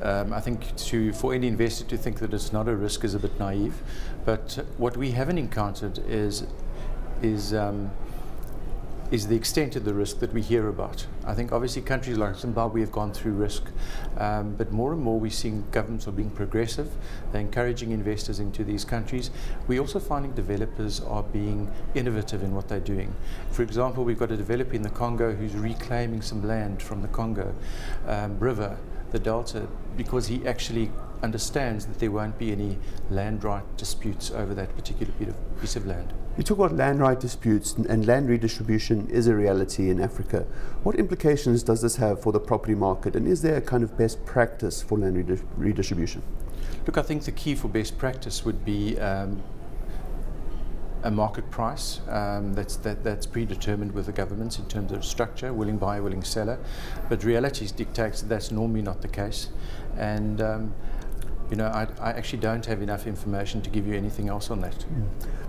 I think for any investor to think that it's not a risk is a bit naive. But what we haven't encountered is the extent of the risk that we hear about. I think obviously countries like Zimbabwe have gone through risk, but more and more we're seeing governments are being progressive. They're encouraging investors into these countries. We're also finding developers are being innovative in what they're doing. For example, we've got a developer in the Congo who's reclaiming some land from the Congo River, the Delta, because he actually understands that there won't be any land right disputes over that particular piece of land. You talk about land right disputes, and land redistribution is a reality in Africa. What implications does this have for the property market, and is there a kind of best practice for land redistribution? Look, I think the key for best practice would be a market price that's predetermined with the governments in terms of structure, willing buyer, willing seller. But reality dictates that that's normally not the case. And you know, I actually don't have enough information to give you anything else on that.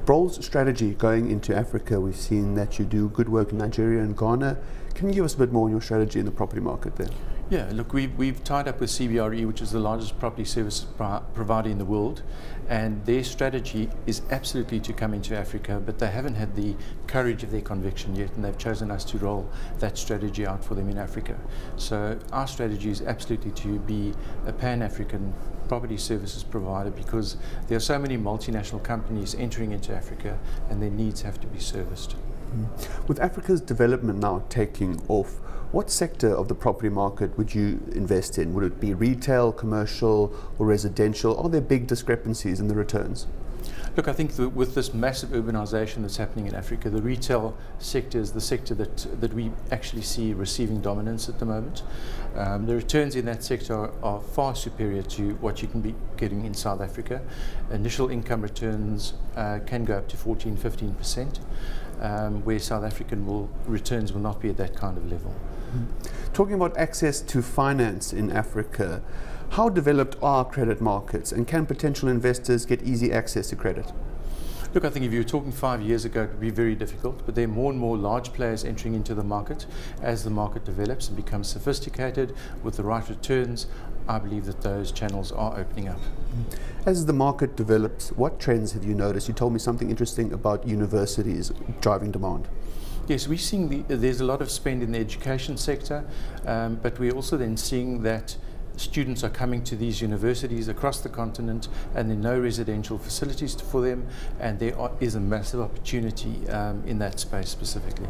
Broll's strategy going into Africa, we've seen that you do good work in Nigeria and Ghana. Can you give us a bit more on your strategy in the property market there? Yeah, look, we've tied up with CBRE, which is the largest property service provider in the world, and their strategy is absolutely to come into Africa, but they haven't had the courage of their conviction yet, and they've chosen us to roll that strategy out for them in Africa. So our strategy is absolutely to be a Pan-African property services provider, because there are so many multinational companies entering into Africa and their needs have to be serviced. With Africa's development now taking off, what sector of the property market would you invest in? Would it be retail, commercial or residential? Are there big discrepancies in the returns? Look, I think with this massive urbanization that's happening in Africa, the retail sector is the sector that we actually see receiving dominance at the moment. The returns in that sector are far superior to what you can be getting in South Africa. Initial income returns can go up to 14–15%, where South African returns will not be at that kind of level. Talking about access to finance in Africa, how developed are credit markets, and can potential investors get easy access to credit? Look, I think if you were talking 5 years ago, it would be very difficult, but there are more and more large players entering into the market. As the market develops and becomes sophisticated with the right returns, I believe that those channels are opening up. As the market develops, what trends have you noticed? You told me something interesting about universities driving demand. Yes, we're seeing there's a lot of spend in the education sector, but we're also then seeing that students are coming to these universities across the continent, and there are no residential facilities for them, and there is a massive opportunity in that space specifically.